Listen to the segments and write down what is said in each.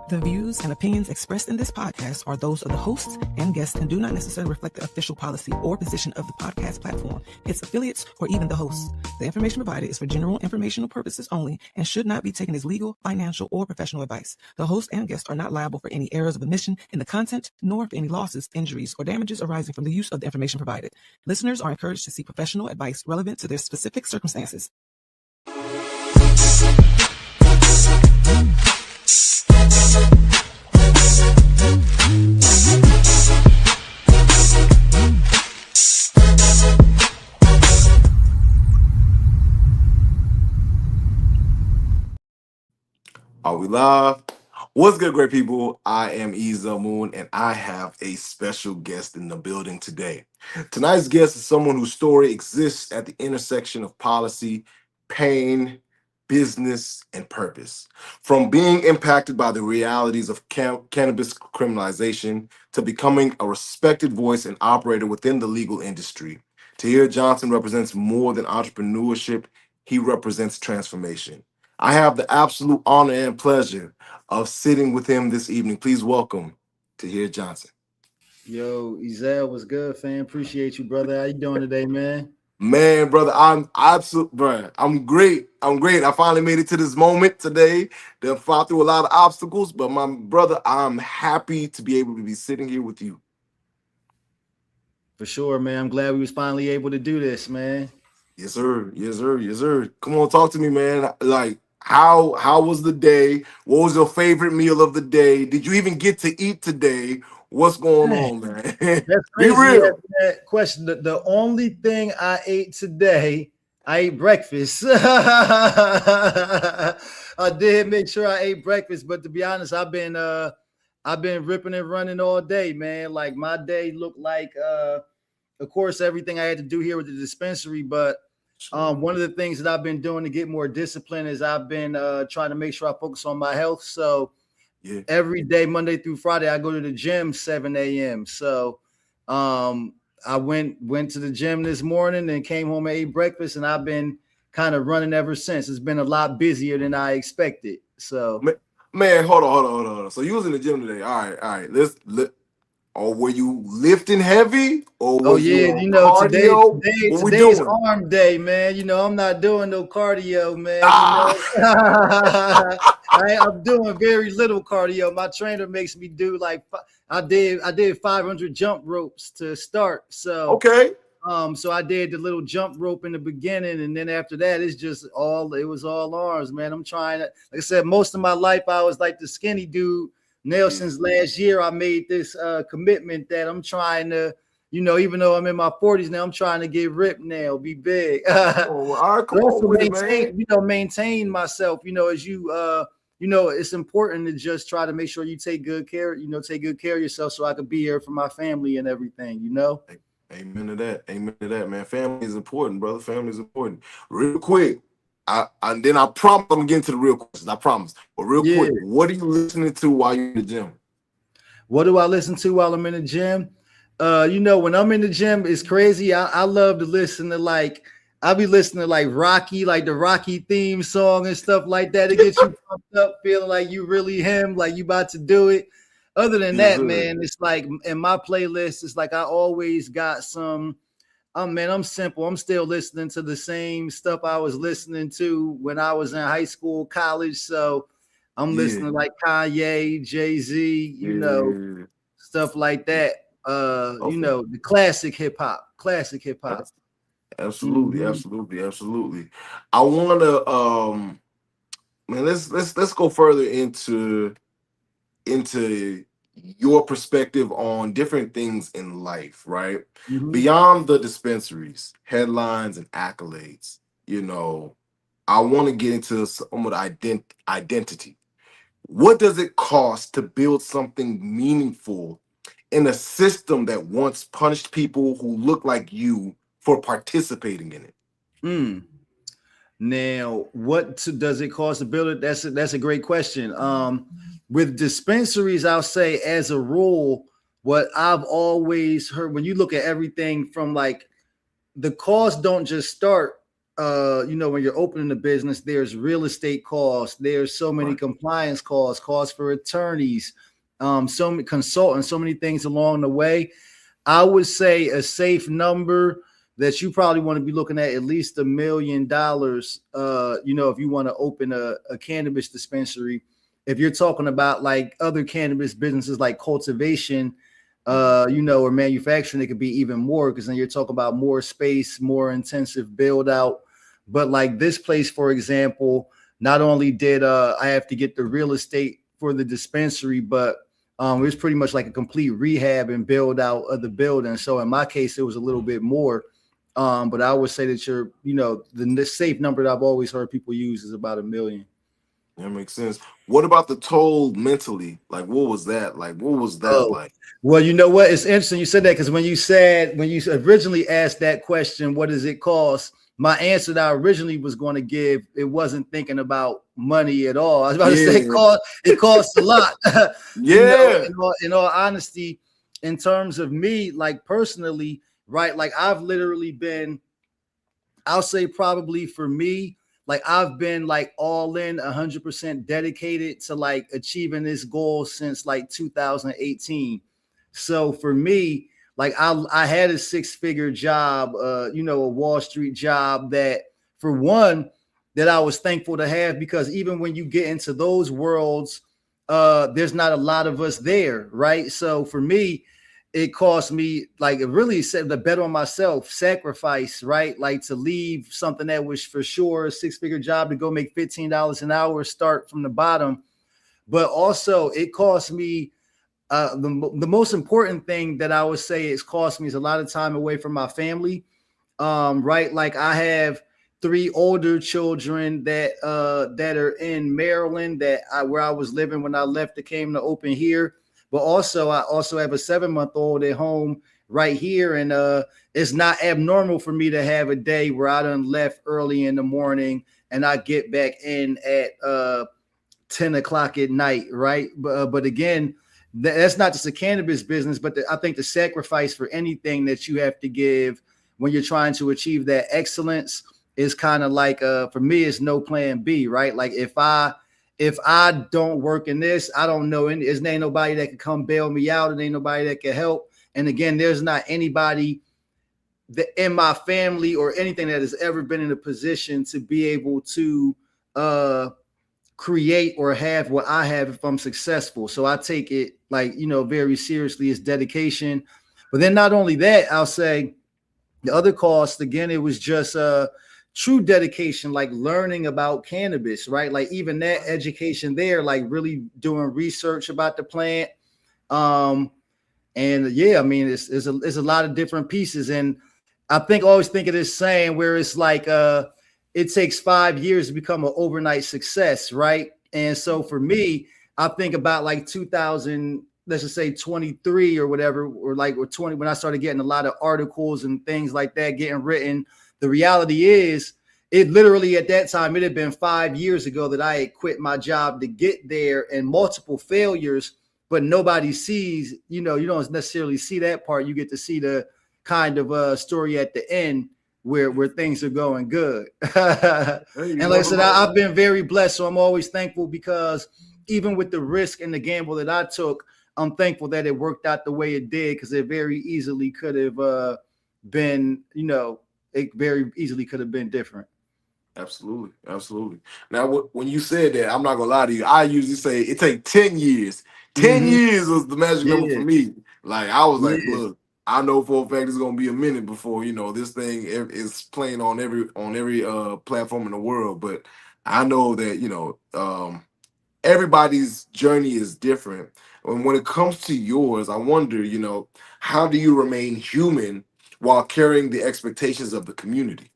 The views and opinions expressed in this podcast are those of the hosts and guests and do not necessarily reflect the official policy or position of the podcast platform, its affiliates, or even the hosts. The information provided is for general informational purposes only and should not be taken as legal, financial, or professional advice. The host and guests are not liable for any errors of omission in the content, nor for any losses, injuries, or damages arising from the use of the information provided. Listeners are encouraged to seek professional advice relevant to their specific circumstances. Are we live? What's good, great people? I am Iza Moon, and I have a special guest in the building today. Tonight's guest is someone whose story exists at the intersection of policy, pain, business, and purpose. From being impacted by the realities of cannabis criminalization to becoming a respected voice and operator within the legal industry, Tahir Johnson represents more than entrepreneurship. He represents transformation. I have the absolute honor and pleasure of sitting with him this evening. Please welcome Tahir Johnson. Yo, Ezel, what's good, fam? Appreciate you, brother. How you doing today, man? Man, brother, I'm great. I finally made it to this moment today. Then fought through a lot of obstacles, but my brother, I'm happy to be able to be sitting here with you. For sure, man. I'm glad we was finally able to do this, man. Yes, sir. Yes, sir. Yes, sir. Come on, talk to me, man. Like, how was the day? What was your favorite meal of the day? Did you even get to eat today? What's going on, man? That's Be crazy. real. That question. The only thing I ate today, I ate breakfast. I did make sure I ate breakfast, but to be honest, I've been ripping and running all day, man. Like my day looked like of course everything I had to do here with the dispensary, but one of the things that I've been doing to get more discipline is I've been trying to make sure I focus on my health. So every day, Monday through Friday, I go to the gym 7 a.m. So I went to the gym this morning and came home and ate breakfast, and I've been kind of running ever since. It's been a lot busier than I expected. So man, hold on. So you was in the gym today. All right. Or were you lifting heavy? Or was you cardio? Today's arm day, man. You know, I'm not doing no cardio, man. I'm doing very little cardio. My trainer makes me do like I did 500 jump ropes to start. So okay. So I did the little jump rope in the beginning, and then after that, it was all arms, man. I'm trying to, like I said, most of my life I was like the skinny dude. Now, since last year, I made this commitment that I'm trying to, even though I'm in my 40s now, I'm trying to get ripped now, be big. Maintain myself, as you, it's important to just try to make sure you take good care of yourself so I can be here for my family and everything, Amen to that, man. Family is important, brother. Family is important. Real quick. And then I promise I'm getting to the real questions. I promise. But real quick, what are you listening to while you're in the gym? What do I listen to while I'm in the gym? When I'm in the gym, it's crazy. I love to listen to I'll be listening to Rocky, like the Rocky theme song and stuff like that. It gets you pumped up, feeling like you really him, like you about to do it. Other than that, man, it's like in my playlist, it's like I always got some. I'm simple. I'm still listening to the same stuff I was listening to when I was in high school, college. So I'm listening to like Kanye, Jay-Z, stuff like that. The classic hip hop. Absolutely. I want to man, let's go further into your perspective on different things in life, right? Mm-hmm. Beyond the dispensaries, headlines, and accolades, I want to get into some of the identity. What does it cost to build something meaningful in a system that once punished people who look like you for participating in it? Now, what does it cost to build it? That's a great question. With dispensaries, I'll say as a rule, what I've always heard, when you look at everything from the costs don't just start when you're opening a business, there's real estate costs, there's so many compliance costs for attorneys, so many consultants, so many things along the way. I would say a safe number that you probably want to be looking at least $1 million, if you want to open a cannabis dispensary. If you're talking about like other cannabis businesses like cultivation, or manufacturing, it could be even more, because then you're talking about more space, more intensive build out. But like this place, for example, not only did I have to get the real estate for the dispensary, but it was pretty much like a complete rehab and build out of the building. So in my case, it was a little bit more. But I would say that the safe number that I've always heard people use is about $1 million. That makes sense. What about the toll mentally? Like, what was that like? What was that like? Well, you know what? It's interesting you said that, because when you originally asked that question, what does it cost? My answer that I originally was going to give, it wasn't thinking about money at all. I was about to say it costs a lot. Yeah. In all honesty, in terms of me, like personally, right? Like I've literally been, I'll say probably for me, like I've been like all in 100% dedicated to like achieving this goal since like 2018. So for me, like I had a 6-figure job, a Wall Street job that, for one, that I was thankful to have, because even when you get into those worlds, there's not a lot of us there, right? So for me, it cost me like really set the bet on myself, sacrifice, right? Like to leave something that was for sure a 6-figure job to go make $15 an hour, start from the bottom. But also it cost me the most important thing that I would say it's cost me is a lot of time away from my family. Right. Like I have 3 older children that are in Maryland where I was living when I left, that came to open here. But also I also have a 7-month-old at home right here. And it's not abnormal for me to have a day where I done left early in the morning and I get back in at 10 o'clock at night. Right. But again, that's not just a cannabis business, but I think the sacrifice for anything that you have to give when you're trying to achieve that excellence is kind of like, for me, it's no plan B, right? Like if I don't work in this, I don't know, there ain't nobody that can come bail me out, and ain't nobody that can help. And again, there's not anybody that in my family or anything that has ever been in a position to be able to create or have what I have if I'm successful. So I take it like, very seriously. It's dedication. But then not only that, I'll say the other cost, again, it was just true dedication, like learning about cannabis, right? Like even that education there, like really doing research about the plant. And yeah, I mean, it's a lot of different pieces. And I always think of this saying where it's like, it takes 5 years to become an overnight success, right? And so for me, I think about like 2000, let's just say 23 or whatever, or 20, when I started getting a lot of articles and things like that getting written. The reality is, it literally at that time, it had been 5 years ago that I had quit my job to get there, and multiple failures, but nobody sees, you don't necessarily see that part. You get to see the kind of story at the end where things are going good. And like I said, I've been very blessed. So I'm always thankful, because even with the risk and the gamble that I took, I'm thankful that it worked out the way it did, because it very easily could have been, it very easily could have been different. Absolutely. Absolutely. Now, when you said that, I'm not going to lie to you. I usually say it takes 10 years. 10 years was the magic number for me. Like, I was like, look, I know for a fact it's gonna be a minute before this thing is playing on every platform in the world. But I know that everybody's journey is different. And when it comes to yours, I wonder, how do you remain human while carrying the expectations of the community?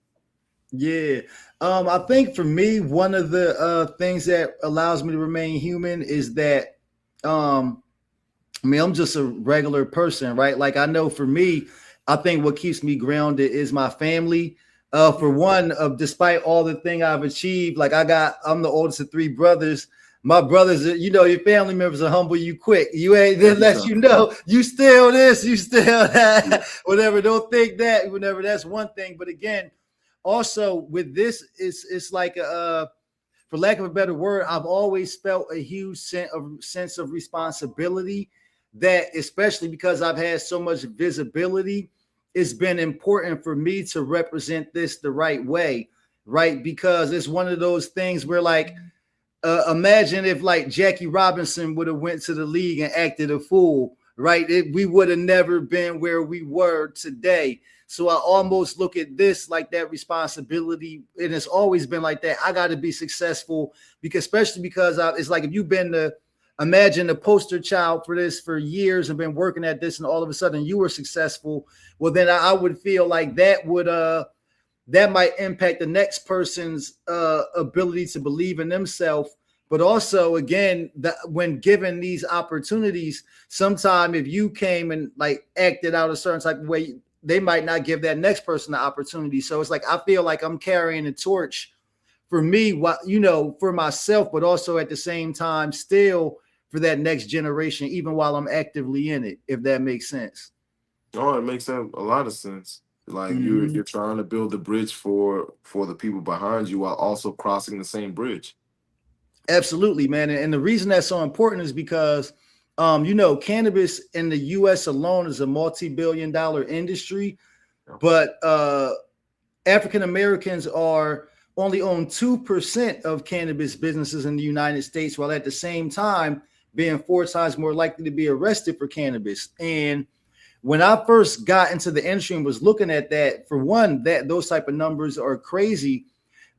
Yeah, I think for me, one of the things that allows me to remain human is that I'm just a regular person, right? Like I know for me, I think what keeps me grounded is my family. For one, despite all the thing I've achieved, like I'm the oldest of 3 brothers. My brothers, your family members will humble you quick. You ain't, they let you know you still this, you still that, whatever. Don't think that, whatever. That's one thing. But again, also with this, it's like for lack of a better word, I've always felt a huge sense of responsibility that, especially because I've had so much visibility, it's been important for me to represent this the right way, right? Because it's one of those things where like, imagine if like Jackie Robinson would have went to the league and acted a fool, right? We would have never been where we were today. So I almost look at this like that responsibility, and it's always been like that. I got to be successful because, especially because it's like if you've been imagine the poster child for this for years and been working at this, and all of a sudden you were successful. Well, then I would feel like that would that might impact the next person's ability to believe in themselves. But also, again, when given these opportunities, sometime if you came and like acted out a certain type of way, they might not give that next person the opportunity. So it's like I feel like I'm carrying the torch for me, for myself, but also at the same time still for that next generation, even while I'm actively in it, if that makes sense. Oh, it makes a lot of sense. Like you're trying to build the bridge for the people behind you while also crossing the same bridge. Absolutely, man. And the reason that's so important is because cannabis in the US alone is a multi-billion-dollar industry, but African Americans only own 2% of cannabis businesses in the United States, while at the same time being 4 times more likely to be arrested for cannabis. And when I first got into the industry and was looking at that, for one, those type of numbers are crazy.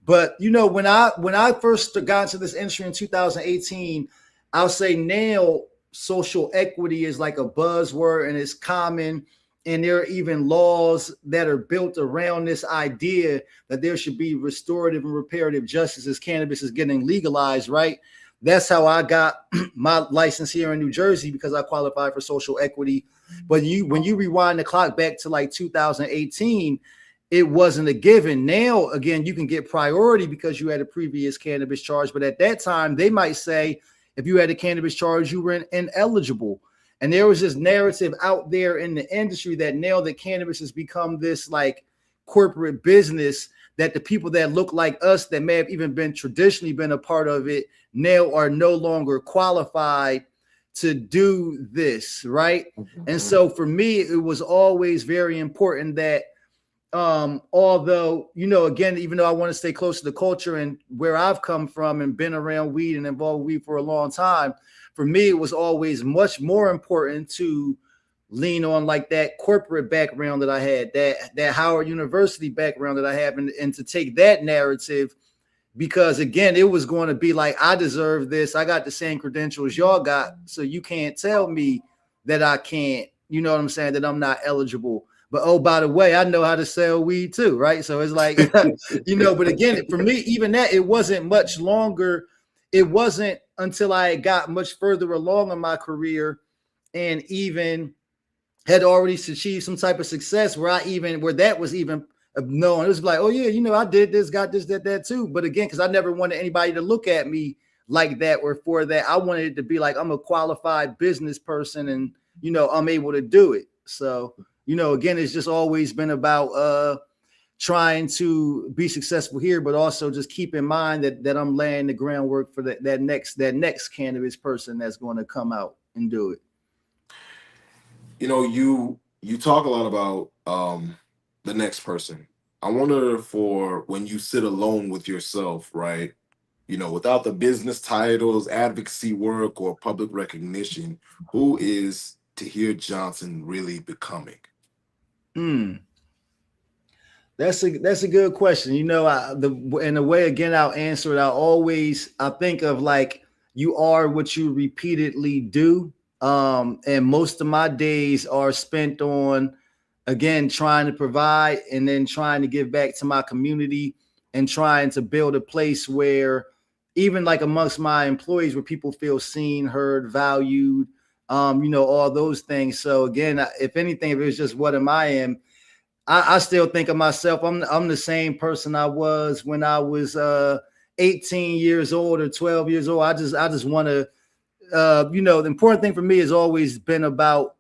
But when I first got into this industry in 2018, I'll say now social equity is like a buzzword and it's common. And there are even laws that are built around this idea that there should be restorative and reparative justice as cannabis is getting legalized, right? That's how I got my license here in New Jersey, because I qualified for social equity. But when you rewind the clock back to like 2018, it wasn't a given. Now, again, you can get priority because you had a previous cannabis charge. But at that time, they might say if you had a cannabis charge, you were ineligible. And there was this narrative out there in the industry that now that cannabis has become this like corporate business, that the people that look like us that may have even been traditionally been a part of it now are no longer qualified to do this, right? And so for me, it was always very important that although, again, even though I want to stay close to the culture and where I've come from and been around weed and involved with weed for a long time, for me, it was always much more important to lean on like that corporate background that I had, that Howard University background that I have, and to take that narrative, because again, it was going to be like, I deserve this. I got the same credentials y'all got. So you can't tell me that I can't, you know what I'm saying, that I'm not eligible. But oh, by the way, I know how to sell weed too, right? So it's like, but again, for me, even that, it wasn't much longer. It wasn't until I got much further along in my career and even had already achieved some type of success where that was even known. It was like, oh yeah, I did this, got this, that too. But again, because I never wanted anybody to look at me like that or for that. I wanted it to be like, I'm a qualified business person and, I'm able to do it. So, again, it's just always been about trying to be successful here, but also just keep in mind that I'm laying the groundwork for that next cannabis person that's going to come out and do it. You talk a lot about the next person. I wonder, for when you sit alone with yourself, right? Without the business titles, advocacy work, or public recognition, who is Tahir Johnson really becoming? That's a good question. In a way, again, I'll answer it. I think of like, you are what you repeatedly do. And most of my days are spent on, again, trying to provide and then trying to give back to my community and trying to build a place where even like amongst my employees, where people feel seen, heard, valued, all those things. So again, if anything, if it was just what am I I still think of myself. I'm the same person I was when I was 18 years old or 12 years old. I just want to, the important thing for me has always been about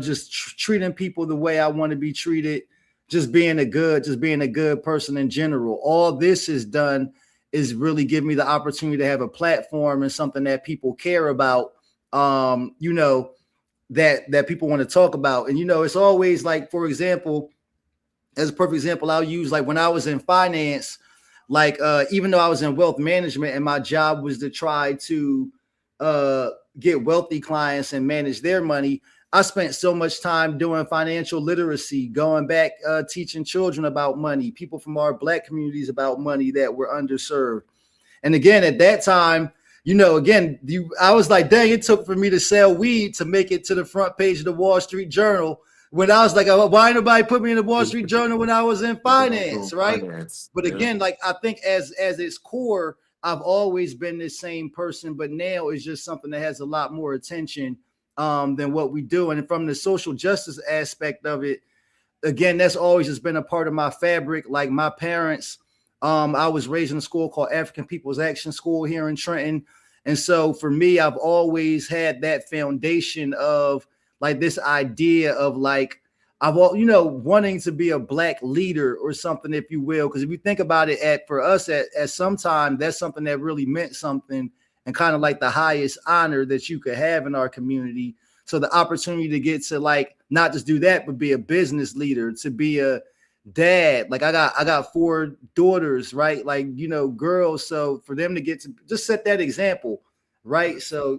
just treating people the way I want to be treated, just being a good person in general. All this is done is really give me the opportunity to have a platform and something that people care about. That people want to talk about. And it's always like, for example, as a perfect example, I'll use like when I was in finance, like even though I was in wealth management and my job was to try to get wealthy clients and manage their money, I spent so much time doing financial literacy, going back, teaching children about money, people from our Black communities about money that were underserved. And again, at that time, I was like, dang, it took for me to sell weed to make it to the front page of the Wall Street Journal. When I was like, why nobody put me in the Wall Street Journal when I was in finance, right? But again, like I think as its core, I've always been this same person, but now it's just something that has a lot more attention than what we do. And from the social justice aspect of it, again, that's always just been a part of my fabric. Like my parents, I was raised in a school called African People's Action School here in Trenton. And so for me, I've always had that foundation of like this idea of like, wanting to be a Black leader or something, if you will. Because if you think about it, for us at some time, that's something that really meant something and kind of like the highest honor that you could have in our community. So the opportunity to get to like, not just do that, but be a business leader, to be a dad. Like I got 4 daughters, right? Like, girls. So for them to get to just set that example, right? So,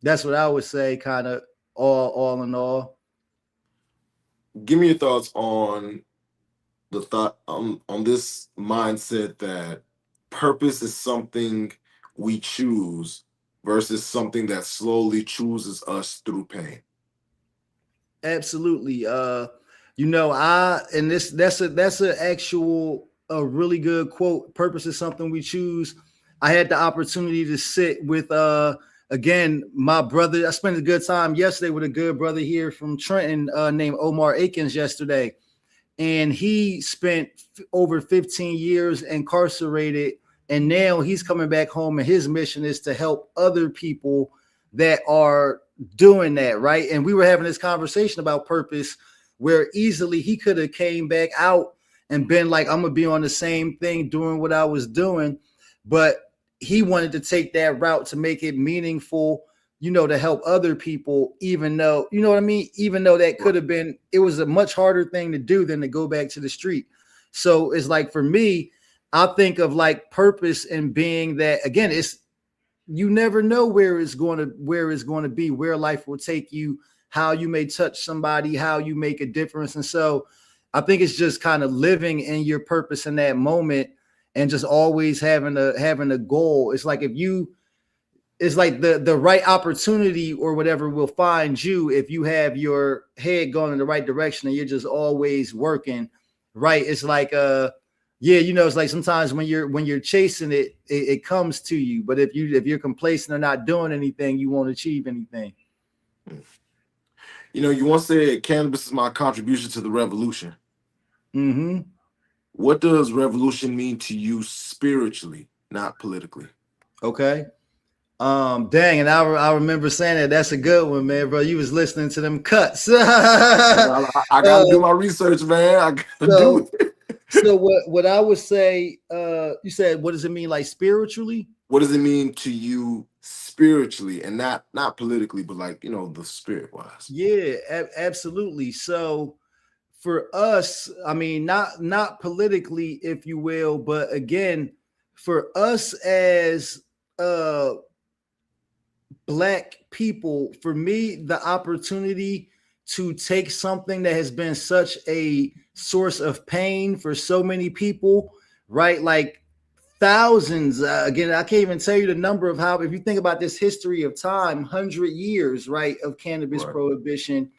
that's what I would say kind of all in all. Give me your thoughts on on this mindset that purpose is something we choose versus something that slowly chooses us through pain. Absolutely. That's a really good quote. Purpose is something we choose. I had the opportunity to sit with again, my brother. I spent a good time yesterday with a good brother here from Trenton named Omar Akins yesterday. And he spent over 15 years incarcerated. And now he's coming back home and his mission is to help other people that are doing that, right? And we were having this conversation about purpose where easily he could have came back out and been like, I'm going to be on the same thing doing what I was doing. But he wanted to take that route to make it meaningful, to help other people, even though, what I mean? Even though that could have been, it was a much harder thing to do than to go back to the street. So it's like, for me, I think of like purpose and being that, again, you never know where it's going to be, where life will take you, how you may touch somebody, how you make a difference. And so I think it's just kind of living in your purpose in that moment and just always having a goal. It's like it's like the right opportunity or whatever will find you if you have your head going in the right direction and you're just always working, right? It's like it's like sometimes when you're chasing it, it comes to you. But if you're complacent or not doing anything, you won't achieve anything. You once said cannabis is my contribution to the revolution. Mm-hmm. What does revolution mean to you spiritually, not politically? Okay. Dang, and I remember saying that. That's a good one, man, bro. You was listening to them cuts. I gotta do my research, man. I gotta do it. So what I would say, you said, what does it mean, like spiritually? What does it mean to you spiritually, and not politically, but like the spirit wise? Yeah, absolutely. So for us, I mean, not politically, if you will, but again, for us as Black people, for me, the opportunity to take something that has been such a source of pain for so many people, right? Like thousands, again, I can't even tell you the number of how, if you think about this history of time, 100 years, right, of cannabis prohibition,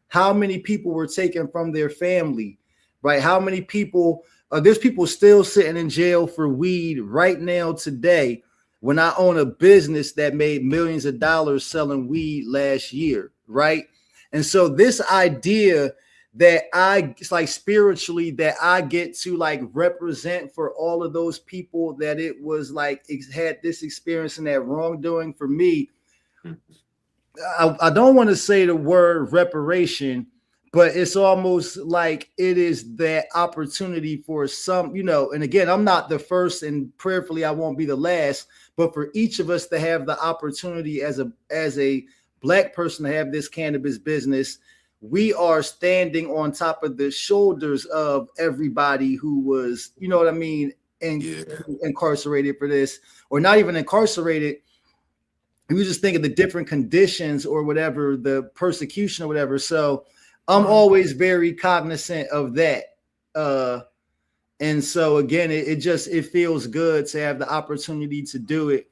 how many people were taken from their family, right? How many people, there's people still sitting in jail for weed right now today, when I own a business that made millions of dollars selling weed last year, right? And so this idea that it's like spiritually that I get to like represent for all of those people that it was like had this experience and that wrongdoing, for me, I don't want to say the word reparation, but it's almost like it is that opportunity for some, and again, I'm not the first, and prayerfully I won't be the last, but for each of us to have the opportunity as a Black person to have this cannabis business, we are standing on top of the shoulders of everybody who was, you know what I mean, incarcerated for this, or not even incarcerated. We were just thinking the different conditions or whatever, the persecution or whatever. So I'm always very cognizant of that. And so again, it feels good to have the opportunity to do it.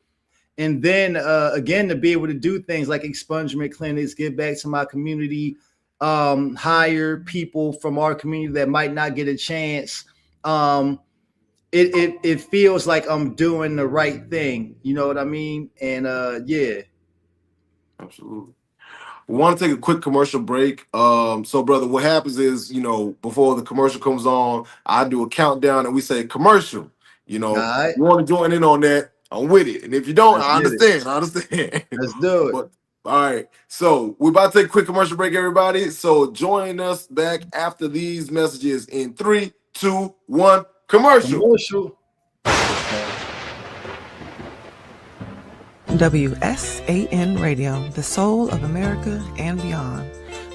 And then again, to be able to do things like expungement clinics, give back to my community, hire people from our community that might not get a chance. It feels like I'm doing the right thing. You know what I mean? And yeah. Absolutely. We want to take a quick commercial break. So brother, what happens is, before the commercial comes on, I do a countdown and we say commercial. All right. You want to join in on that, I'm with it. And if you don't, I understand. Let's do it. But, all right. So we're about to take a quick commercial break, everybody. So join us back after these messages in 3, 2, 1, commercial. WSAN Radio, the soul of America and beyond.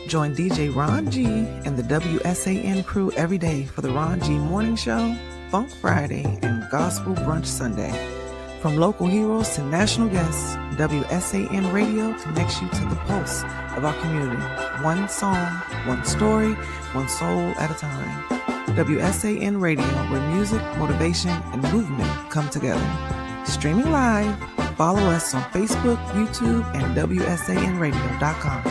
Join DJ Ron G and the WSAN crew every day for the Ron G Morning Show, Funk Friday, and Gospel Brunch Sunday. From local heroes to national guests, WSAN Radio connects you to the pulse of our community. One song, one story, one soul at a time. WSAN Radio, where music, motivation, and movement come together. Streaming live, follow us on Facebook, YouTube, and WSANradio.com.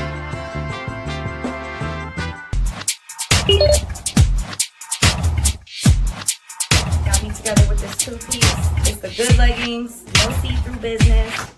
Got me together with this two-piece. It's the good leggings, no see-through business.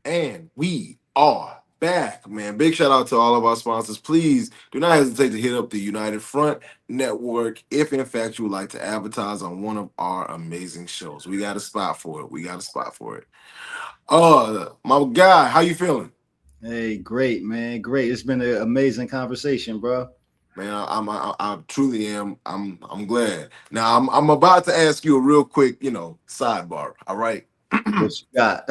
And we are back, man. Big shout out to all of our sponsors. Please do not hesitate to hit up the United Front Network if, in fact, you would like to advertise on one of our amazing shows. We got a spot for it. My guy, how you feeling? Hey, great, man. Great. It's been an amazing conversation, bro. Man, I truly am. I'm glad. Now, I'm about to ask you a real quick, sidebar. All right. What you got?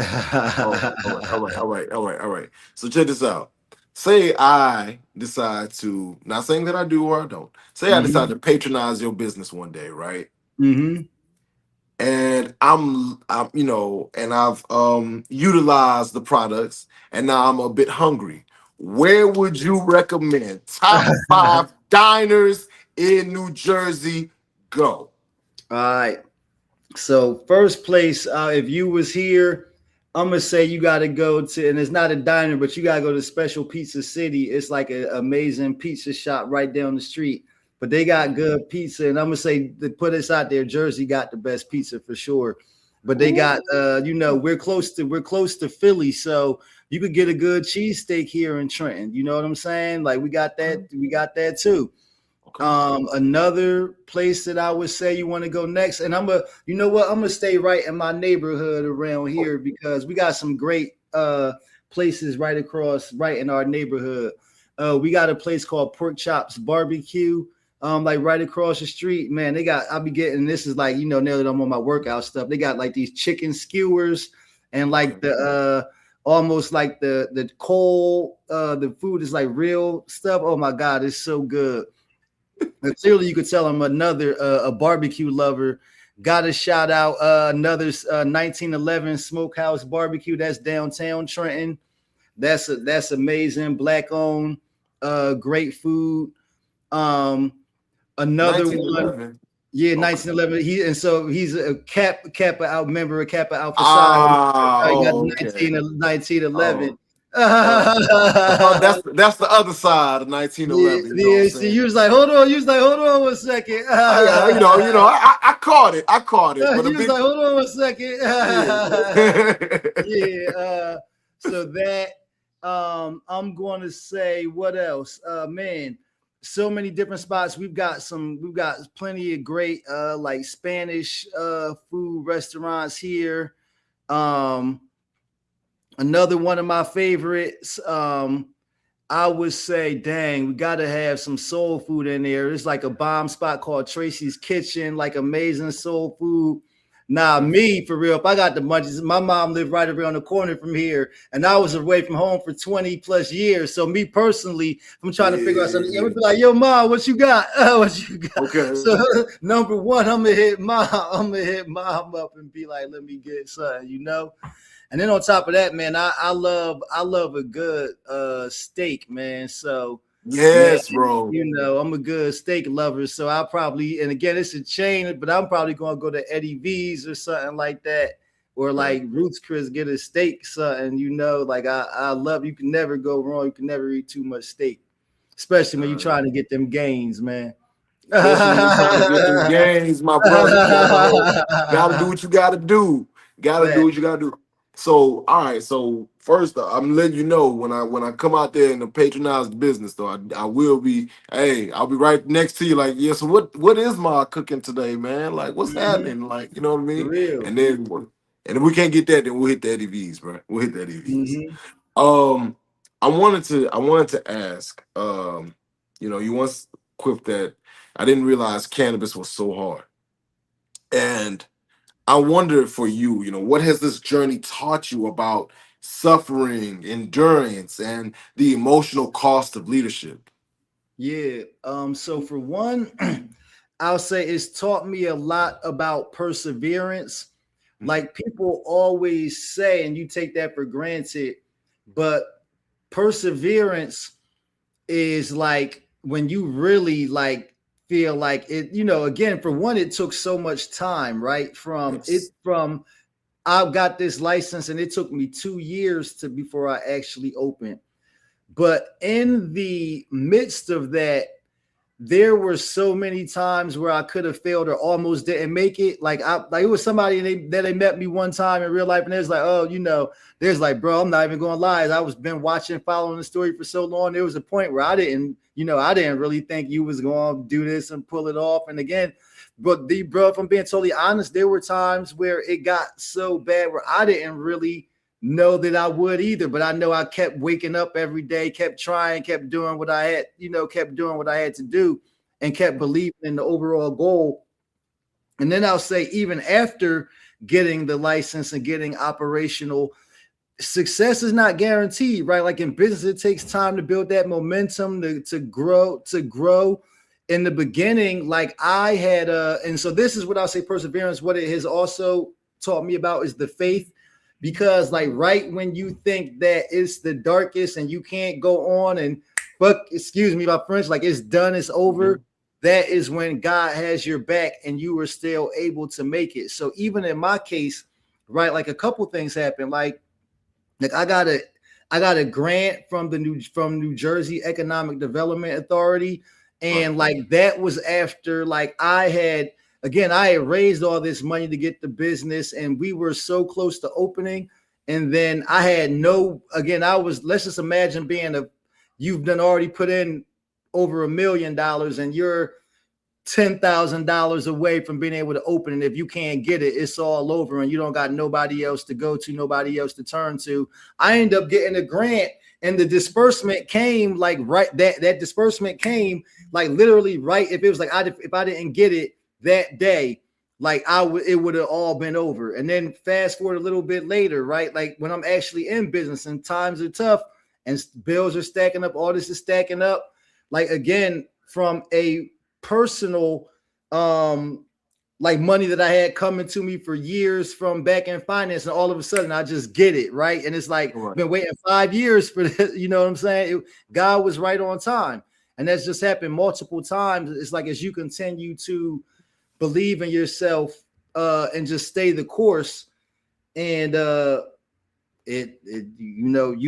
All right. So check this out. Say I decide to, not saying that I do or I don't. Say I decide to patronize your business one day, right? Mm-hmm. And I'm and I've utilized the products, and now I'm a bit hungry. Where would you recommend top 5 diners in New Jersey? Go. All right. So first place, if you was here, I'm gonna say you got to go to, and it's not a diner, but you got to go to Special Pizza City. It's like an amazing pizza shop right down the street, but they got good pizza. And I'm gonna say, to put us out there, Jersey got the best pizza for sure. But they got, we're close to Philly, so you could get a good cheesesteak here in Trenton. You know what I'm saying? Like we got that too. Another place that I would say you want to go next, and I'm gonna stay right in my neighborhood around here because we got some great places right in our neighborhood. We got a place called Pork Chops Barbecue, like right across the street. Man, I'll be getting, this is like, now that I'm on my workout stuff, they got like these chicken skewers and like the almost like the coal, the food is like real stuff. Oh my God, it's so good. And clearly, you could tell I'm another a barbecue lover. Got to shout out another 1911 Smokehouse Barbecue. That's downtown Trenton. That's amazing. Black owned, great food. Another one. 1911. Yeah, Okay. 1911. He's a Kappa out member of Kappa Alpha Psi. Ah, He got oh, okay. 1911. Oh, that's the other side of 1911. You know what I'm Yeah. See, saying? you was like, hold on. You was like, hold on 1 second. I caught it. I caught it. But a You was big, like, hold on 1 second. yeah. Yeah. So that I'm going to say what else? Man, so many different spots. We've got plenty of great like Spanish food restaurants here. Another one of my favorites. I would say, dang, we got to have some soul food in there. It's like a bomb spot called Tracy's Kitchen, like amazing soul food. Now, me, for real, if I got the munchies, my mom lived right around the corner from here, and I was away from home for 20 plus years. So me personally, I'm trying to figure out something. I'm gonna be like, yo, mom, what you got? What you got? Okay. So number one, I'm gonna hit mom up and be like, let me get something, you know? And then on top of that, man, I love a good steak, man. So Yes, man, bro. you know, I'm a good steak lover. So I'll probably, and again, it's a chain, but I'm probably gonna go to Eddie V's or something like that, or like Ruth's Chris, get a steak, something, you know, like I love, you can never go wrong, you can never eat too much steak, especially when you're trying to get them gains, man. Especially when you're trying to get them gains, my brother. Gotta do what you gotta do. Gotta do what you gotta do. So, all right. So first, I'm letting you know when I come out there in the patronized business, though, I will be. Hey, I'll be right next to you. Like, yeah. So what is my cooking today, man? Like, what's happening? Like, you know what I mean? For real. And then, if we can't get that, then we'll hit the Eddie V's, bro. We'll hit the Eddie V's. I wanted to ask. You once quipped that I didn't realize cannabis was so hard, and I wonder for you, what has this journey taught you about suffering, endurance, and the emotional cost of leadership? Yeah. So for one, I'll say it's taught me a lot about perseverance. Like people always say, and you take that for granted, but perseverance is like when you really like feel like it, again, for one, it took so much time, right? I got this license and it took me 2 years before I actually opened. But in the midst of that, there were so many times where I could have failed or almost didn't make it. Like it was somebody that they met me one time in real life, and there's like, there's like, bro, I'm not even gonna lie. I was been following the story for so long. There was a point where I didn't really think you was gonna do this and pull it off. And again, but bro, if I'm being totally honest, there were times where it got so bad where I didn't really know that I would either, but I know I kept waking up every day, kept trying, kept doing what I had, kept doing what I had to do, and kept believing in the overall goal. And then I'll say, even after getting the license and getting operational, success is not guaranteed, right? Like in business, it takes time to build that momentum to grow. In the beginning, like I had, and so this is what I'll say, perseverance. What it has also taught me about is the faith. Because like right when you think that it's the darkest and you can't go on and excuse me, my French, like it's done, it's over. That is when God has your back and you were still able to make it. So even in my case, right, like a couple things happened. Like I got a grant from New Jersey Economic Development Authority, and like that was after like I had raised all this money to get the business and we were so close to opening. And then I had let's just imagine you've done already put in over $1 million and you're $10,000 away from being able to open. And if you can't get it, it's all over and you don't got nobody else to go to, nobody else to turn to. I ended up getting a grant and the disbursement came like right. That disbursement came like literally right. If it was like, if I didn't get it that day, like it would have all been over. And then fast forward a little bit later, right? Like when I'm actually in business and times are tough and bills are stacking up, all this is stacking up. Like again, from a personal like money that I had coming to me for years from back in finance, and all of a sudden I just get it, right? And it's like been waiting 5 years for this, you know what I'm saying? God was right on time. And that's just happened multiple times. It's like as you continue to believe in yourself and just stay the course, and you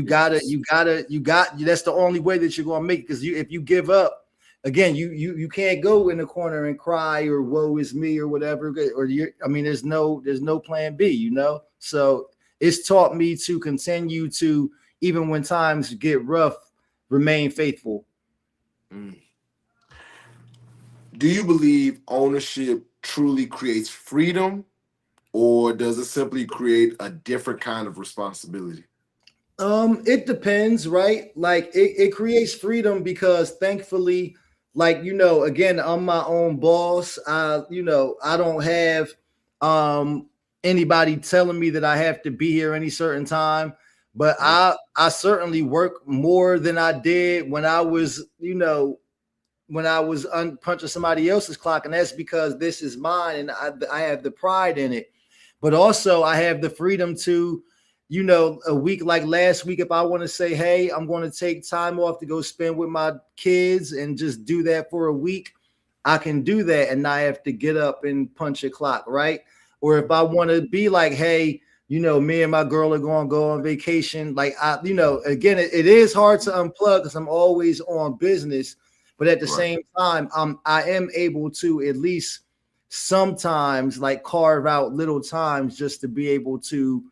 got that's the only way that you're gonna make it. Because if you give up, again, you can't go in the corner and cry or woe is me or whatever, or there's no plan B, you know. So it's taught me to continue to, even when times get rough, remain faithful. Do you believe ownership truly creates freedom, or does it simply create a different kind of responsibility? It depends, right? Like it creates freedom because thankfully, like, again, I'm my own boss. I don't have anybody telling me that I have to be here any certain time. But I certainly work more than I did when I was, punching somebody else's clock, and that's because this is mine and I have the pride in it. But also I have the freedom to, a week like last week, if I want to say, hey, I'm going to take time off to go spend with my kids and just do that for a week, I can do that and not have to get up and punch a clock, right? Or if I want to be like, hey, me and my girl are going to go on vacation. Like, again, it is hard to unplug because I'm always on business. But at the same time, I am able to at least sometimes like carve out little times just to be able to,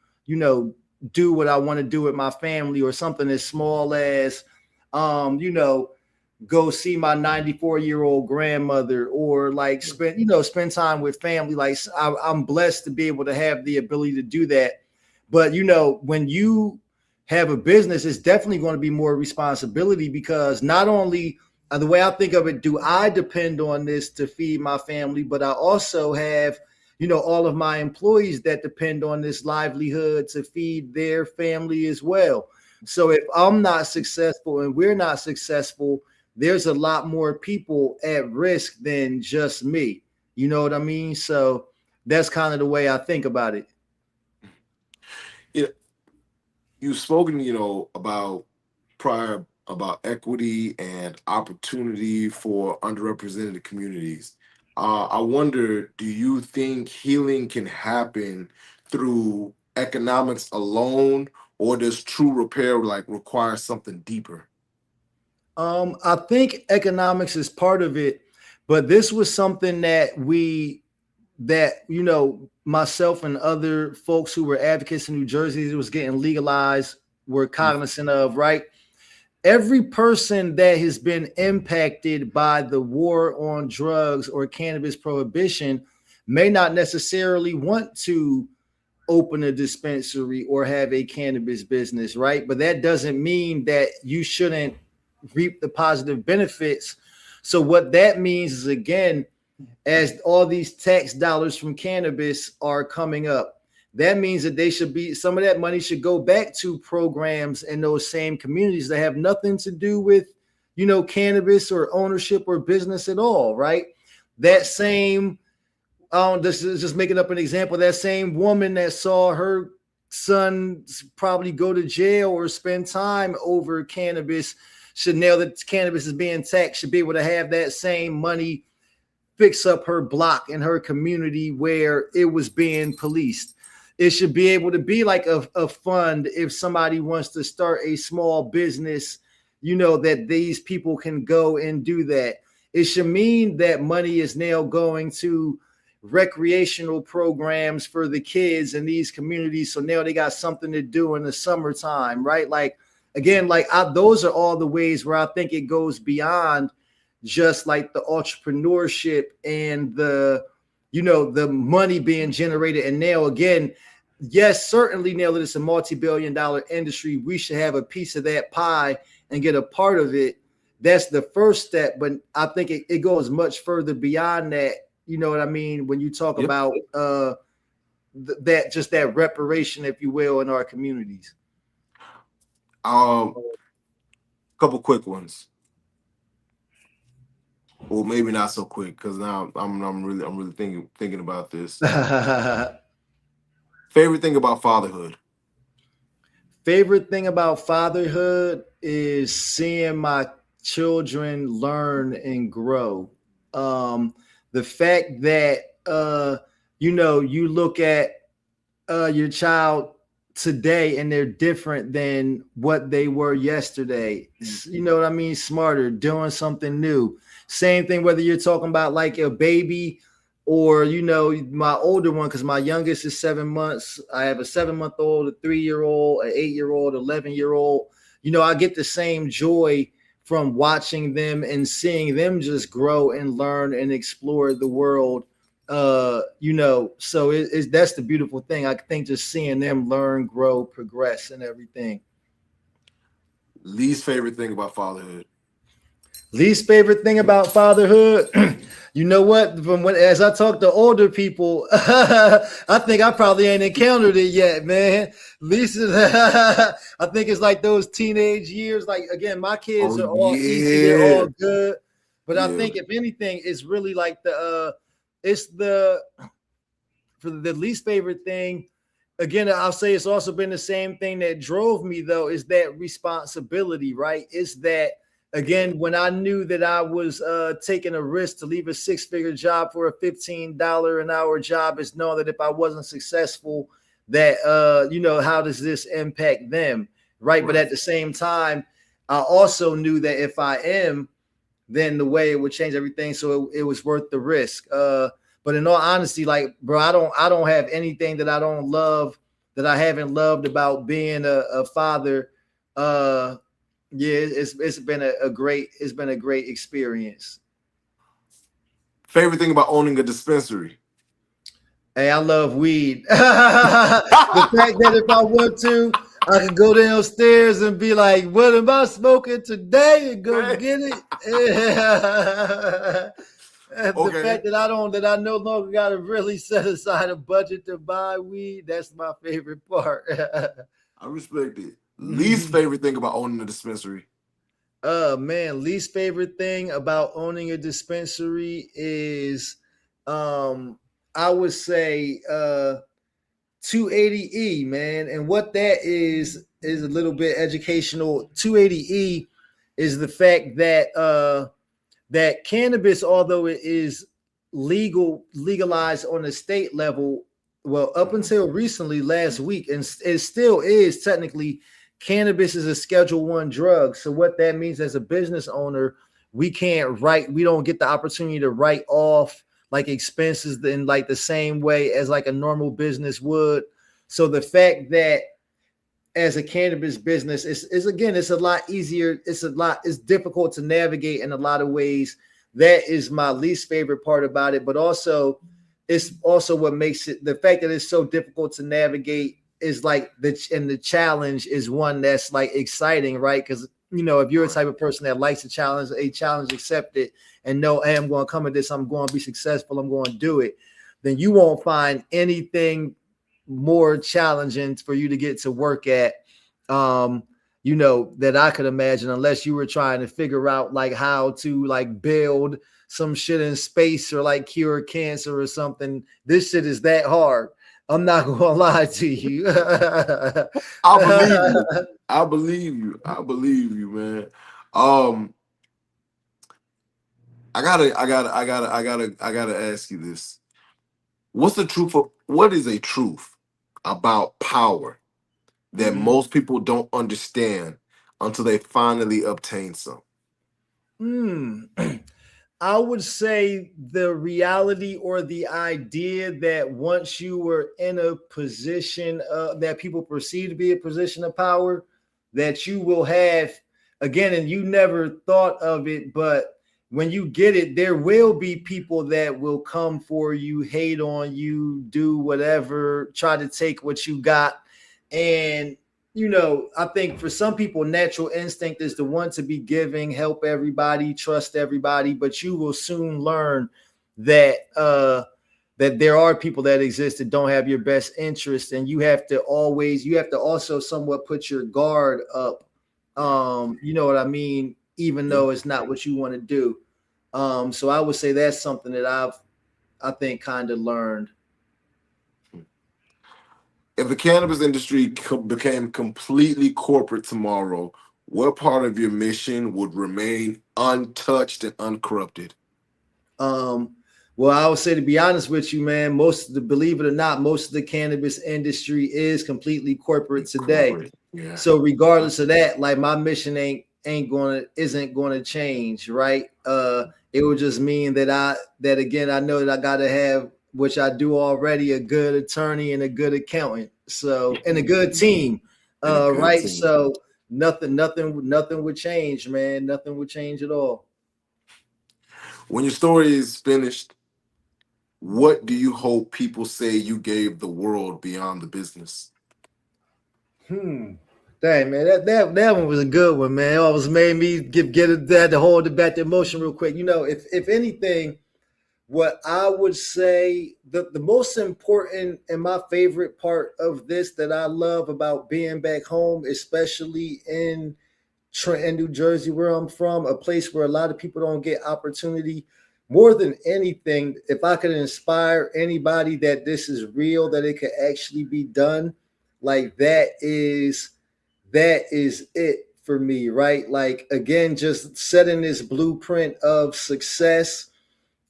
do what I want to do with my family, or something as small as, go see my 94-year-old grandmother, or like spend time with family. Like I'm blessed to be able to have the ability to do that. But, when you have a business, it's definitely going to be more responsibility, because not only the way I think of it, do I depend on this to feed my family, but I also have, all of my employees that depend on this livelihood to feed their family as well. So if I'm not successful and we're not successful, there's a lot more people at risk than just me. You know what I mean? So that's kind of the way I think about it. Yeah, you've spoken, about prior about equity and opportunity for underrepresented communities. I wonder, do you think healing can happen through economics alone, or does true repair require something deeper? I think economics is part of it, but this was something that myself and other folks who were advocates in New Jersey, it was getting legalized, were cognizant of, right? Every person that has been impacted by the war on drugs or cannabis prohibition may not necessarily want to open a dispensary or have a cannabis business, right? But that doesn't mean that you shouldn't reap the positive benefits. So what that means is, again, as all these tax dollars from cannabis are coming up, that means that some of that money should go back to programs in those same communities that have nothing to do with, cannabis or ownership or business at all, right? That same, this is just making up an example, that same woman that saw her son probably go to jail or spend time over cannabis should, now that cannabis is being taxed, should be able to have that same money fix up her block in her community where it was being policed. It should be able to be like a fund if somebody wants to start a small business, that these people can go and do that. It should mean that money is now going to recreational programs for the kids in these communities. So now they got something to do in the summertime, right? Like, again, those are all the ways where I think it goes beyond just like the entrepreneurship and the money being generated. And now, again, yes, certainly now that it's a multi-billion-dollar industry, we should have a piece of that pie and get a part of it. That's the first step, but I think it goes much further beyond that. You know what I mean? When you talk about that reparation, if you will, in our communities. Couple quick ones. Well, maybe not so quick because now I'm really thinking about this. Favorite thing about fatherhood? Favorite thing about fatherhood is seeing my children learn and grow. The fact that you look at your child today and they're different than what they were yesterday. You know what I mean? Smarter, doing something new. Same thing whether you're talking about like a baby or my older one, because my youngest is 7 months. I have a 7-month-old, a 3-year-old, an 8-year-old, 11-year-old. I get the same joy from watching them and seeing them just grow and learn and explore the world. So that's the beautiful thing. I think just seeing them learn, grow, progress, and everything. Least favorite thing about fatherhood? Least favorite thing about fatherhood, you know what? As I talk to older people, I think I probably ain't encountered it yet, man. Least, I think it's like those teenage years. Like again, my kids are all easy, they're all good. But I think if anything, it's really like for the least favorite thing. Again, I'll say it's also been the same thing that drove me though, is that responsibility, right? It's that. Again, when I knew that I was taking a risk to leave a 6-figure job for a $15 an hour job, is knowing that if I wasn't successful, that how does this impact them, right? But at the same time, I also knew that if I am, then the way it would change everything. So it was worth the risk. But in all honesty, like, bro, I don't have anything that I don't love, that I haven't loved about being a father. Yeah, it's been a great experience. Favorite thing about owning a dispensary? Hey, I love weed. The fact that if I want to, I can go downstairs and be like, "What am I smoking today?" and go get it. The fact that I no longer got to really set aside a budget to buy weed, that's my favorite part. I respect it. Least favorite thing about owning a dispensary? Man, least favorite thing about owning a dispensary is I would say 280E, man. And what that is a little bit educational. 280E is the fact that that cannabis, although it is legalized on the state level, well, up until recently, last week, and it still is technically, cannabis is a Schedule I drug. So what that means as a business owner, we don't get the opportunity to write off like expenses in like the same way as like a normal business would. So the fact that as a cannabis business, it's a lot easier. It's difficult to navigate in a lot of ways. That is my least favorite part about it. But also, it's also what makes it, the fact that it's so difficult to navigate is like the challenge is one that's like exciting, right? Because if you're a type of person that likes a challenge accepted, and know, hey, I'm going to come at this, I'm going to be successful, I'm going to do it, then you won't find anything more challenging for you to get to work at, that I could imagine, unless you were trying to figure out like how to like build some shit in space or like cure cancer or something. This shit is that hard. I'm not gonna lie to you. I believe you, man. I gotta ask you this. What is a truth about power that most people don't understand until they finally obtain some? I would say the reality or the idea that once you were in a position that people perceive to be a position of power, that you will have, again, and you never thought of it, but when you get it, there will be people that will come for you, hate on you, do whatever, try to take what you got. And I think for some people, natural instinct is the one to be giving, help everybody, trust everybody. But you will soon learn that that there are people that exist that don't have your best interest, and you have to also somewhat put your guard up. You know what I mean? Even though it's not what you want to do. So I would say that's something that I think kind of learned. If the cannabis industry became completely corporate tomorrow, what part of your mission would remain untouched and uncorrupted? Well, I would say, to be honest with you, man, believe it or not, most of the cannabis industry is completely corporate today. Corporate. Yeah. So regardless of that, like, my mission isn't gonna change, right? It would just mean that I know that I gotta have, which I do already, a good attorney and a good accountant, so, and a good team, right? Team. So nothing would change, man. Nothing would change at all. When your story is finished, what do you hope people say you gave the world beyond the business? Dang, man, that one was a good one, man. It always made me get that to hold back the emotion real quick. You know, if anything, what I would say, the most important and my favorite part of this that I love about being back home, especially in Trenton, New Jersey, where I'm from, a place where a lot of people don't get opportunity. More than anything, if I could inspire anybody that this is real, that it could actually be done, like, that is it for me, right? Like, again, just setting this blueprint of success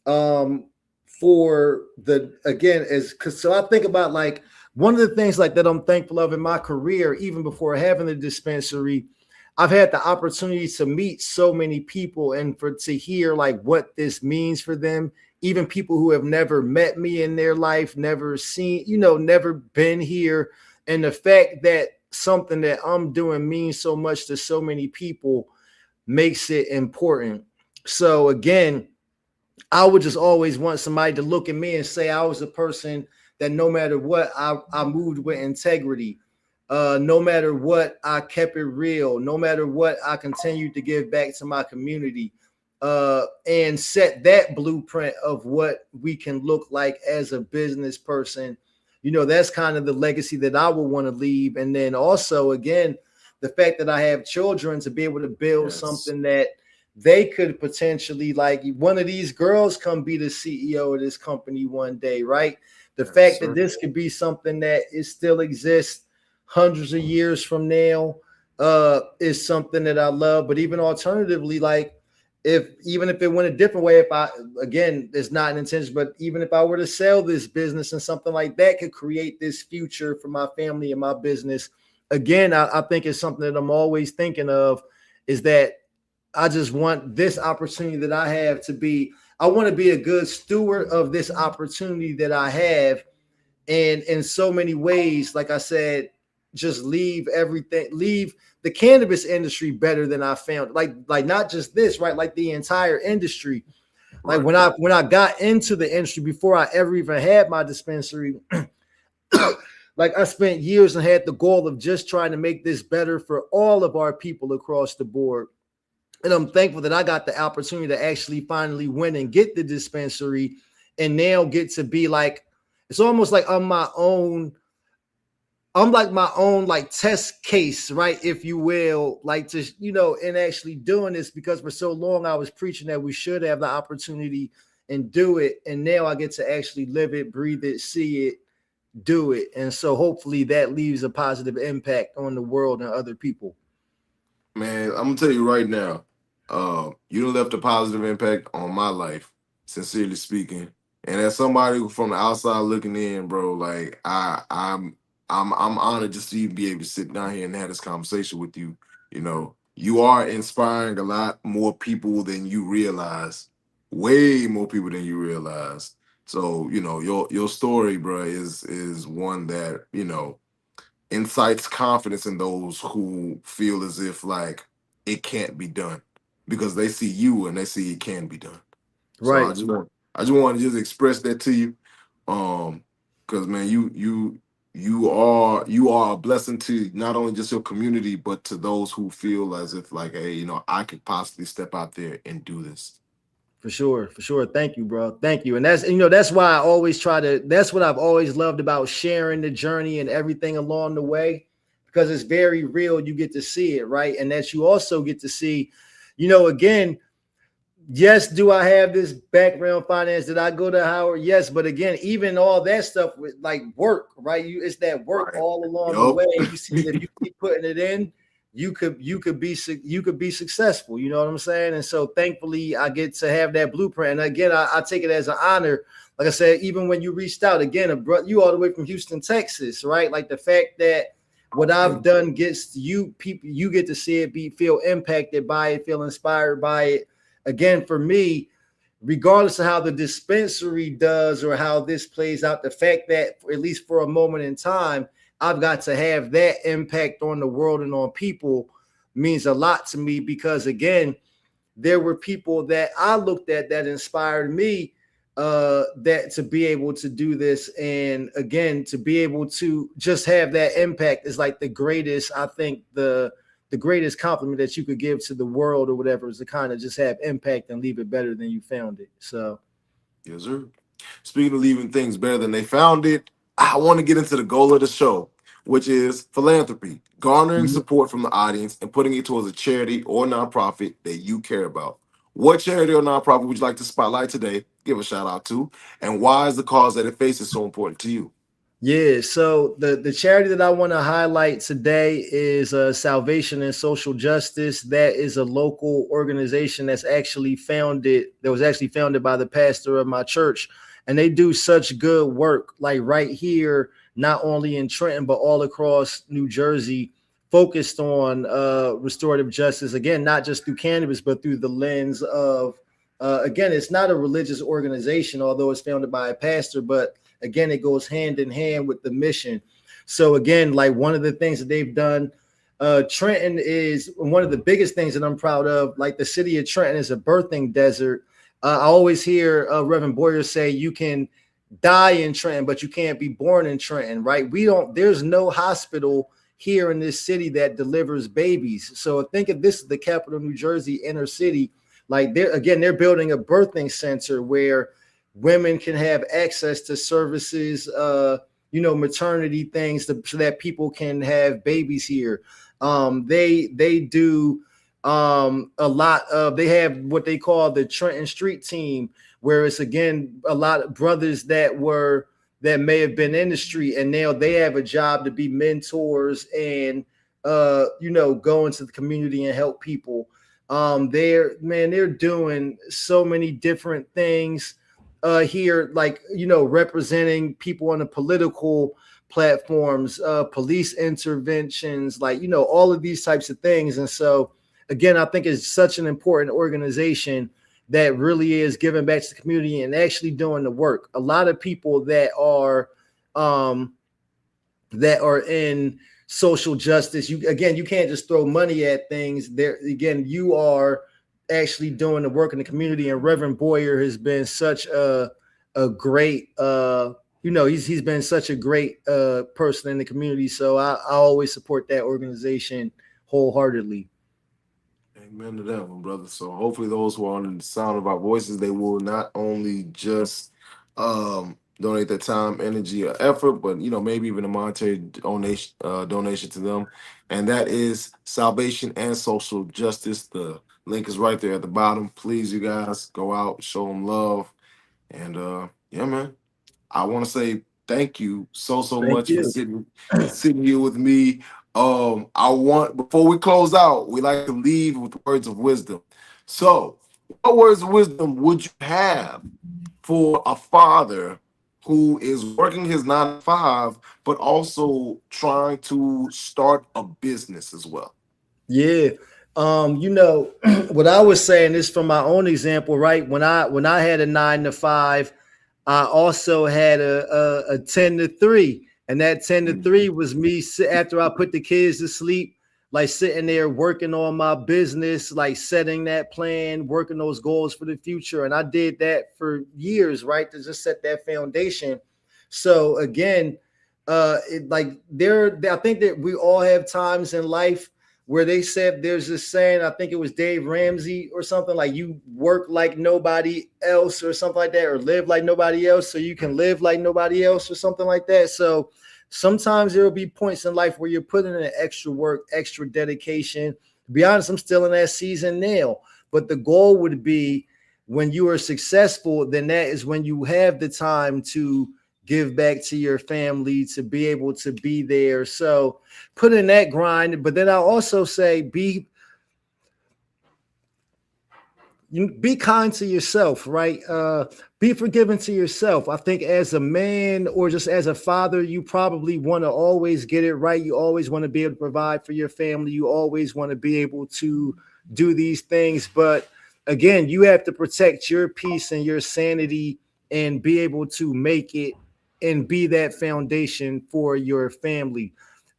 for so I think about, like, one of the things like that I'm thankful of in my career, even before having the dispensary, I've had the opportunity to meet so many people and to hear, like, what this means for them, even people who have never met me in their life, never seen, never been here. And the fact that something that I'm doing means so much to so many people makes it important. So again, I would just always want somebody to look at me and say I was a person that no matter what, I moved with integrity. No matter what, I kept it real. No matter what, I continued to give back to my community, and set that blueprint of what we can look like as a business person. That's kind of the legacy that I would want to leave. And then also, again, the fact that I have children, to be able to build something that they could potentially, like, one of these girls come be the CEO of this company one day, right? The fact that this could be something that still exists hundreds of years from now is something that I love. But even alternatively, like, even if it went a different way, it's not an intention, but even if I were to sell this business and something like that could create this future for my family and my business, again, I think it's something that I'm always thinking of, is that I just want this opportunity that I have I want to be a good steward of this opportunity that I have. And in so many ways, like I said, just leave the cannabis industry better than I found. Like not just this, right? Like the entire industry. Like when I got into the industry, before I ever even had my dispensary, like, I spent years and had the goal of just trying to make this better for all of our people across the board. And I'm thankful that I got the opportunity to actually finally win and get the dispensary, and now get to be like, it's almost like I'm my own like test case, right? If you will, like, to, in actually doing this, because for so long I was preaching that we should have the opportunity and do it. And now I get to actually live it, breathe it, see it, do it. And so hopefully that leaves a positive impact on the world and other people. Man, I'm gonna tell you right now, you done left a positive impact on my life, sincerely speaking. And as somebody from the outside looking in, bro, like, I'm honored just to even be able to sit down here and have this conversation with you. You are inspiring a lot more people than you realize, way more people than you realize. So, your story, bro, is one that, incites confidence in those who feel as if, like, it can't be done, because they see you and they see it can be done. Right. So I just want to just express that to you, because, man, you are a blessing to not only just your community, but to those who feel as if, like, hey, I could possibly step out there and do this. For sure. Thank you, bro. Thank you. And that's why I always that's what I've always loved about sharing the journey and everything along the way, because it's very real. You get to see it, right? And that you also get to see, again, Yes, do I have this background finance? Did I go to Howard? Yes, but again, even all that stuff with like work, right? It's that work Right. all along the way. You see, if you keep putting it in, you could be successful. You know what I'm saying? And so, thankfully, I get to have that blueprint. And again, I take it as an honor. Like I said, even when you reached out again, you all the way from Houston, Texas, right? Like the fact that what I've done gets you people, you get to see it, feel impacted by it, feel inspired by it. Again, for me, regardless of how the dispensary does or how this plays out, the fact that at least for a moment in time, I've got to have that impact on the world and on people means a lot to me, because again, there were people that I looked at that inspired me, that to be able to do this. And again, to be able to just have that impact is like the greatest, I think the greatest compliment that you could give to the world or whatever, is to kind of just have impact and leave it better than you found it. So Yes, sir. Speaking of leaving things better than they found it, I want to get into the goal of the show, which is philanthropy, garnering support from the audience and putting it towards a charity or nonprofit that you care about. What charity or nonprofit would you like to spotlight today? Give a shout out to, and why is the cause that it faces so important to you? yeah, so the charity that I want to highlight today is Salvation and Social Justice. That is a local organization that was actually founded by the pastor of my church, and they do such good work, like right here, not only in Trenton but all across New Jersey, focused on restorative justice. Again, not just through cannabis, but through the lens of again, it's not a religious organization, although it's founded by a pastor, but again, it goes hand in hand with the mission. So again, like one of the things that they've done, Trenton is one of the biggest things that I'm proud of. Like the city of Trenton is a birthing desert. I always hear Reverend Boyer say, you can die in Trenton, but you can't be born in Trenton, right? There's no hospital here in this city that delivers babies. So think if this is the capital of New Jersey, inner city, like they're building a birthing center where women can have access to services, maternity things so that people can have babies here. They do a lot of, they have what they call the Trenton Street Team, where it's again a lot of brothers that may have been in the street, and now they have a job to be mentors and go into the community and help people. They're doing so many different things here, like, representing people on the political platforms, police interventions, like, all of these types of things. And so, again, I think it's such an important organization that really is giving back to the community and actually doing the work. A lot of people that are in social justice, you can't just throw money at things. There again, you are actually doing the work in the community, and Reverend Boyer has been such a great he's been such a great person in the community. So I always support that organization wholeheartedly. Amen to that one, brother. So hopefully those who are on the sound of our voices, they will not only just donate their time, energy, or effort, but maybe even a monetary donation to them. And that is Salvation and Social Justice. The link is right there at the bottom. Please, you guys, go out, show them love. And yeah, man, I want to say thank you so much for sitting here with me. Before we close out, we like to leave with words of wisdom. So, what words of wisdom would you have for a father who is working his 9 to 5, but also trying to start a business as well? Yeah. What I was saying is from my own example, right? When I had a 9 to 5, I also had a 10 to 3. And that 10 to 3 was me after I put the kids to sleep, like sitting there working on my business, like setting that plan, working those goals for the future. And I did that for years, right? To just set that foundation. So again, I think that we all have times in life where they said, there's this saying, I think it was Dave Ramsey or something, like you work like nobody else or something like that, or live like nobody else so you can live like nobody else or something like that. So sometimes there will be points in life where you're putting in extra work, extra dedication. To be honest, I'm still in that season now, but the goal would be when you are successful, then that is when you have the time to give back to your family, to be able to be there. So put in that grind. But then I'll also say be kind to yourself, right? Be forgiving to yourself. I think as a man or just as a father, you probably want to always get it right. You always want to be able to provide for your family. You always want to be able to do these things. But again, you have to protect your peace and your sanity and be able to make it and be that foundation for your family.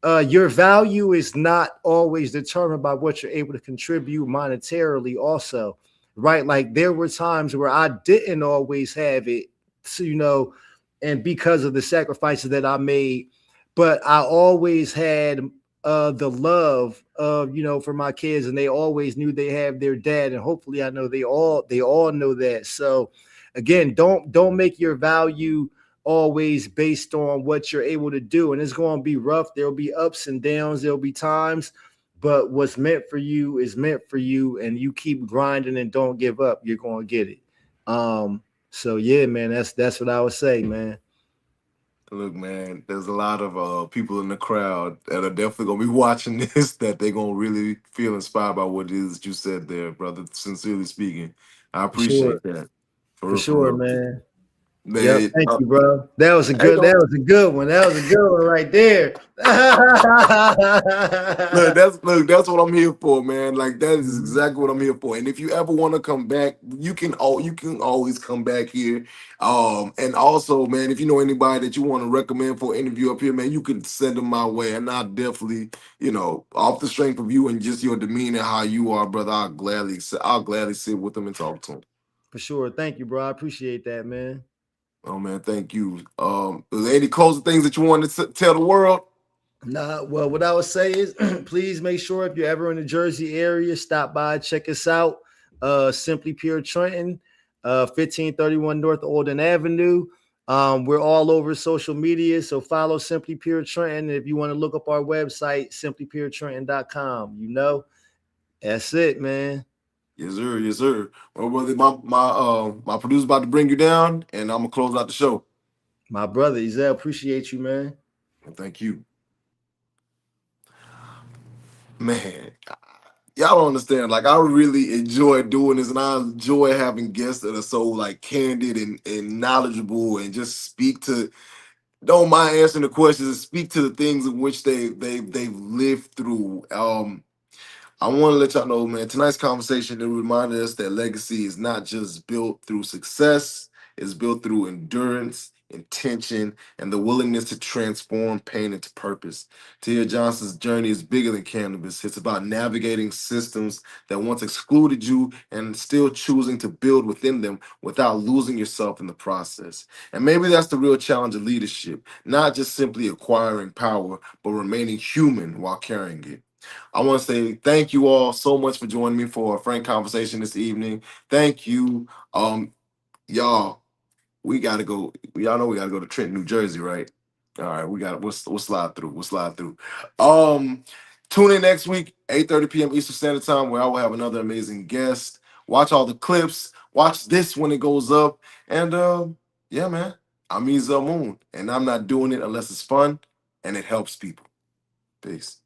Your value is not always determined by what you're able to contribute monetarily, also, right? Like there were times where I didn't always have it, so, and because of the sacrifices that I made, but I always had the love of, for my kids, and they always knew they have their dad, and hopefully I know they all know that. So again, don't make your value always based on what you're able to do, and it's going to be rough. There'll be ups and downs, there'll be times, but what's meant for you is meant for you, and you keep grinding and don't give up, you're going to get it. So yeah, man, that's what I would say, man. Look, man, there's a lot of people in the crowd that are definitely gonna be watching this that they're gonna really feel inspired by what it is that you said there, brother. Sincerely speaking, I For sure. appreciate that. For For real, for sure, real. man. Yep. Man, Thank you, bro. That was a hey, good. That was a good one. That was a good one right there. That's what I'm here for, man. Like that is exactly what I'm here for. And if you ever want to come back, you can always come back here. And also, man, if you know anybody that you want to recommend for an interview up here, man, you can send them my way. And I'll definitely, off the strength of you and just your demeanor, how you are, brother, I'll gladly sit with them and talk to them. For sure. Thank you, bro. I appreciate that, man. Oh man, thank you. Is there any closing things that you want to tell the world? Nah, well, what I would say is please make sure if you're ever in the Jersey area, stop by, check us out. Simply Pure Trenton, 1531 North Alden Avenue. We're all over social media, so follow Simply Pure Trenton. If you want to look up our website, simplypuretrenton.com. That's it, man. Yes, sir. Yes, sir. Well, brother, my producer's about to bring you down, and I'm gonna close out the show. My brother, Ezel, appreciate you, man. And thank you, man. Y'all don't understand. Like, I really enjoy doing this, and I enjoy having guests that are so like candid and knowledgeable, and just speak to. Don't mind answering the questions and speak to the things in which they've lived through. I want to let y'all know, man, tonight's conversation, it reminded us that legacy is not just built through success, it's built through endurance, intention, and the willingness to transform pain into purpose. Tahir Johnson's journey is bigger than cannabis. It's about navigating systems that once excluded you and still choosing to build within them without losing yourself in the process. And maybe that's the real challenge of leadership, not just simply acquiring power, but remaining human while carrying it. I want to say thank you all so much for joining me for a frank conversation this evening. Thank you. Y'all, we gotta go. Y'all know we gotta go to Trenton, New Jersey, right? All right, we'll slide through. We'll slide through. Um, Tune in next week, 8:30 p.m. Eastern Standard Time, where I will have another amazing guest. Watch all the clips. Watch this when it goes up. And yeah, man. I'm Ezel Moon, and I'm not doing it unless it's fun and it helps people. Peace.